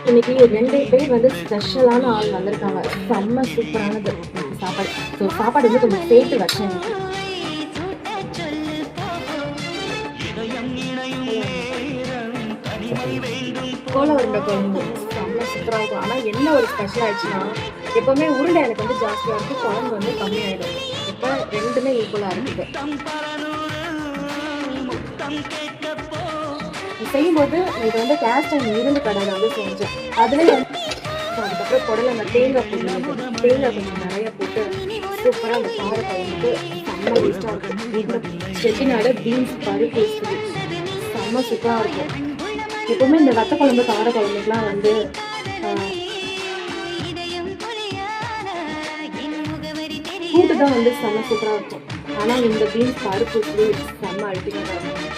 இன்னைக்கு 2 பேர் வந்து ஸ்பெஷலான ஆள் வந்திருக்காங்க. செம்ம சூப்பரானது சாப்பாடு. ஸோ சாப்பாடு வந்து கொஞ்சம் சேர்த்து வச்சேன் இன்னைக்கு. கோல உருண்டை குழம்பு செம்ம சூப்பராக இருக்கும். ஆனால் என்ன ஒரு ஸ்பெஷல் ஆயிடுச்சுன்னா, எப்பவுமே உருண்டை எனக்கு வந்து ஜாஸ்தியாக இருக்கும், குழம்பு வந்து கம்மியாயிடும். இப்போ ரெண்டுமே ஈக்குவலாக இருக்குது. செய்யும்போது இது வந்து கேஸ்ட் அண்ட் இரும்பு கடையில் வந்து செஞ்சேன். அதுலேயே வந்து அதுக்கப்புறம் குடலை அந்த தேங்காய் போட்டு தேங்காய் கொஞ்சம் நிறைய போட்டு சூப்பராக அந்த கார குழம்புக்கு செம்ம டேஸ்ட்டாக இருக்கும். இந்த செட்டிநாடு பீன்ஸ் பருப்பு செம்ம சூப்பராக இருக்கும். எப்பவுமே இந்த வத்த குழம்பு கார குழம்புக்குலாம் வந்து கூட்டு தான் வந்து செம்ம சூப்பராக இருக்கும். ஆனால் இந்த பீன்ஸ் பருப்பு செம்ம அல்டிமேட்டாக இருக்கும்.